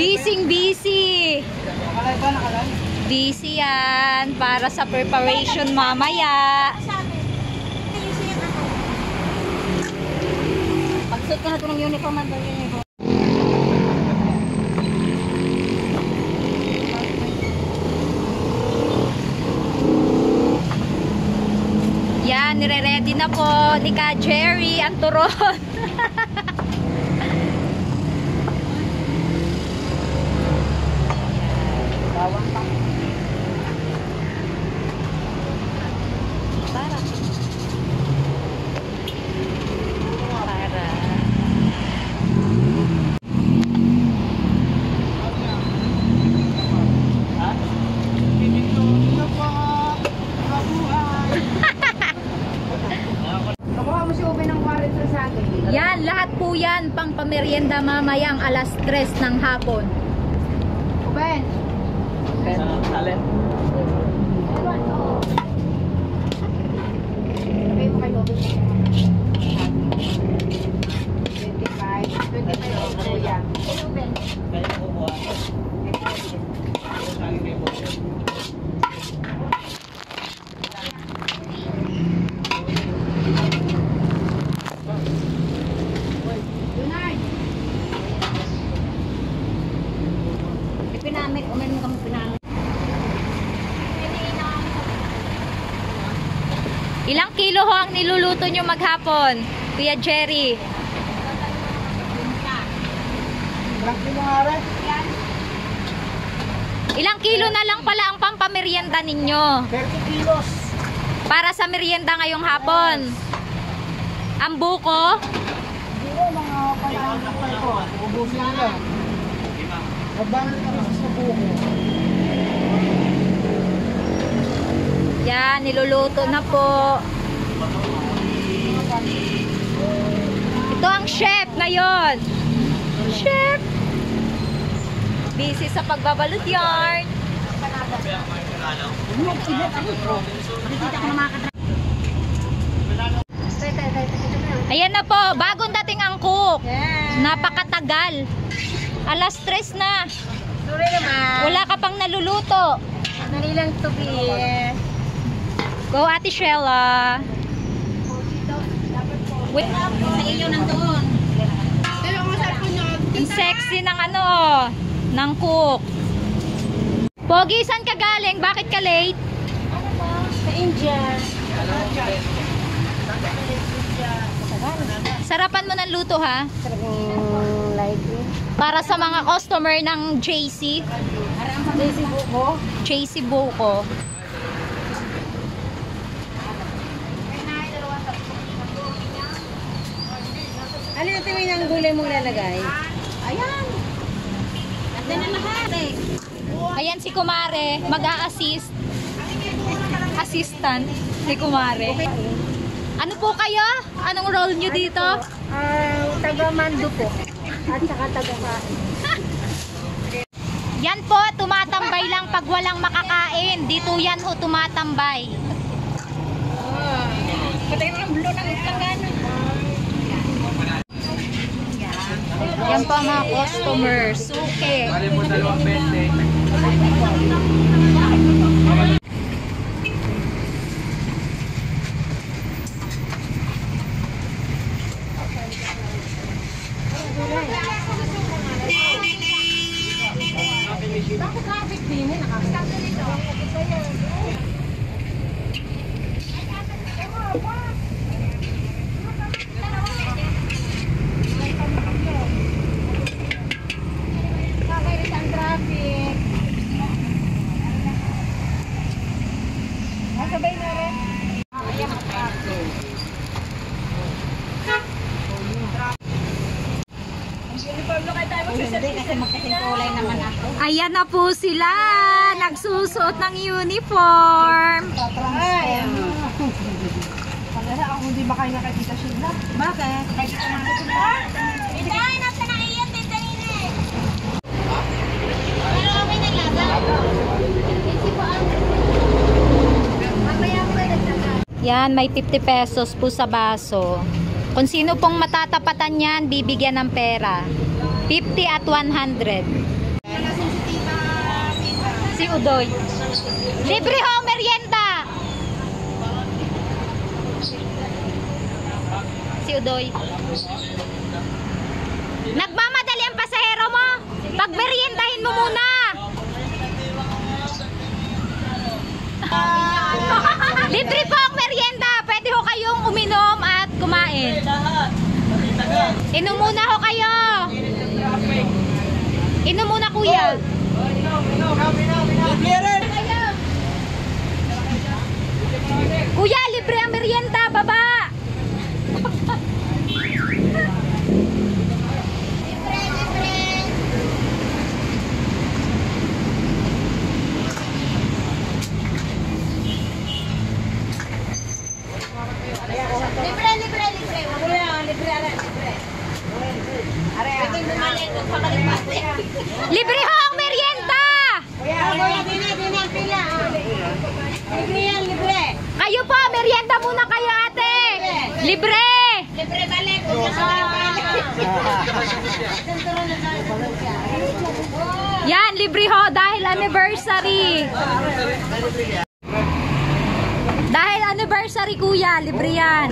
Busy. Busy yan para sa preparation mamaya. Pagsuot ka na ito ng uniform. Yan, nire-ready na po ni Ka Jerry ang turon. Bawang pa. Para. Yan, lahat po yan pang pamerienda mamayang alas 3 ng hapon. Ben. Salen. Okay po kayo. 25 po yan. Kaya po po. Ilang kilo ho ang niluluto nyo maghapon, Kuya Jerry? Ilang kilo na lang pala ang pampamerienda ninyo? 30 kilos. Para sa merienda ngayong hapon. Ang buko? Buko, mga panahin na pa ito. Ubusin nila. Magbalik ka sa buko. Yan, niluluto na po. Ito ang chef ngayon. Chef! Busy sa pagbabalot yarn. Ayan na po, bagong dating ang cook. Napakatagal. Alas 3 na. Wala ka pang naluluto. Dali lang to be. Go, Ate Shella. Wait, Sa iyo nandoon. ang sexy ng ano, ng cook. Pogi, saan ka galing? Bakit ka late? Ano po? Sa India. Sarapan mo ng luto, ha? Talagang live. Para sa mga customer ng JC. JC Buko. JC Buko. Ano yung tingin ng gulay mong lalagay? Ayan. Andan na lahat eh. Ayan si Kumare, mag-a-assist. Assistant si Kumare. Ano po kayo? Anong role nyo dito? Taga-mando po. At saka taga-kain. Yan po, tumatambay lang pag walang makakain. Dito yan ho tumatambay. Patay ng blue ng itangan. Yan po ang mga customers. Suke. Bali mo 2.20. Bakit traffic din eh? Nakakasama dito. Bakit ang traffic? Masabay na rin. Ayan ang traffic. Ayan na po sila. Nagsusuot ng uniform. Ay. Pagkala ako hindi ba kayo nakakita siya? Bakit? Hindi, nasa na iyan din kanina eh. Pero okay na lasa. Mamaya mo na nagtagal. Yan, may 50 pesos po sa baso. Kung sino pong matatapatan yan, bibigyan ng pera. 50 at 100. Si Udoy. Libre ho, merienda. Si Udoy. Nagmamadali ang pasahero mo. Pagmeriendahin mo muna. Libre po ang merienda. Pwede ho kayong uminom at kumain. Inom muna ho kayo. Inom muna, kuya. Kuya, libre ang merienda. Baba. Libre ho ang merienda! Kayo po, merienda muna kayo, ate! Libre! Libre balik. Yan, libre ho dahil anniversary. Dahil anniversary, kuya, libre yan.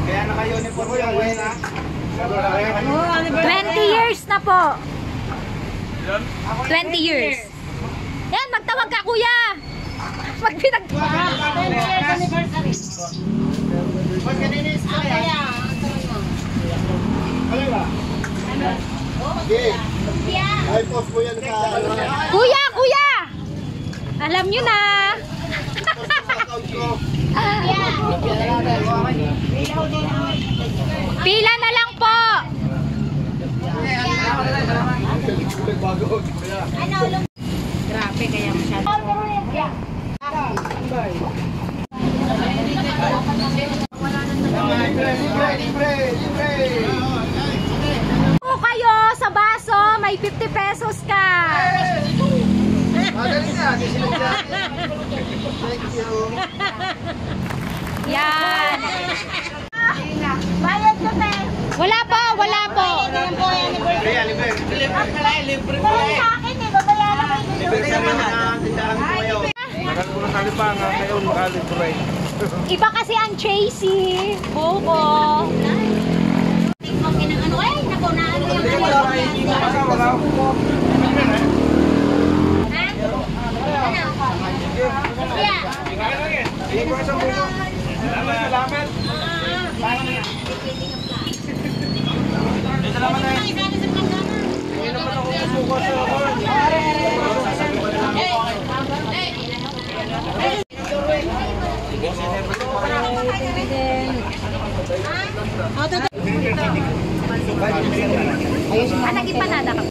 Kaya naka-uniform yung buhay na. 20 years na po. 20 years. Yan, magtawag ka, kuya. Magpinag... Ay, post mo yan sa... Kuya, kuya! Alam nyo na. Pila na lang po. Grabe kaya masyado. Kung kayo sa baso, may 50 pesos ka. Magaling na, thank you. Yan. Bayad ko pe. Wala po, wala po. Libre Sa akin eh, babayaran ko yung Libre ka naman ang tindahan ko ngayon. Nagal ko na kalipangan ngayon, makalibre. Iba kasi ang Tracy. Buko. Okay ng ano eh, naku na ano yung ano. Wala ko. Kaya, Salamat. Nag-ipanada ka.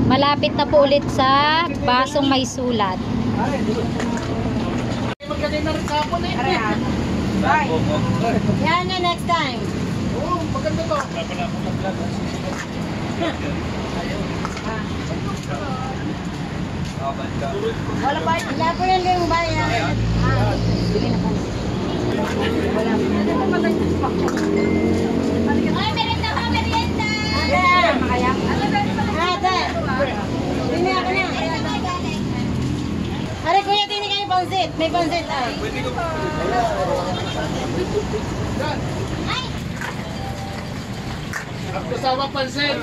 Malapit na po ulit sa basong may sulat. Magaling na rin sa hapon eh. yan na next time. Oo, maganda to. Wala pa, wala po yan yung bayan. Ay, merienda ka, merienda! Ate! Tini ako na. Are, kuya, tini kayo pansit. May pansit ay. Ang kasama pansin.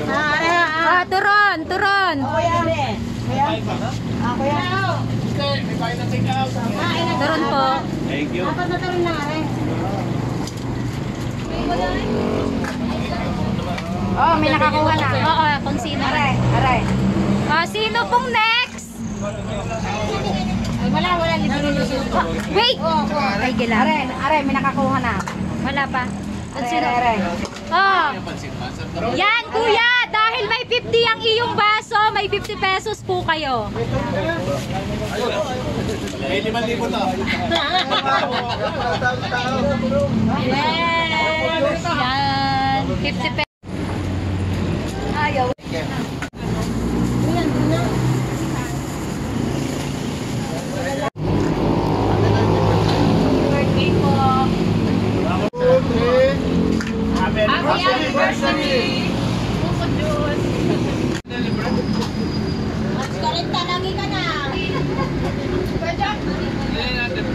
Turon, turon. Kuya, are. Kuya? Kuya. May bayad na take out. Turon po. Thank you. Dapat na taron na, are. Oh, may nakakuha na. Oo, kung sino. Aray. Sino pong next? Ay, wala, libre nyo. Wait! Ay, gila. Are, may nakakuha na. Wala pa. Kung sino? Aray. Oh. Yan, kuya. Dahil may 50 ang iyong baso, may 50 pesos po kayo. May 5,000 na. Yes! Yan. 50 pesos. Ayaw. Birthday po. Happy anniversary! Mas 40 lagi ka na. Kaya natin,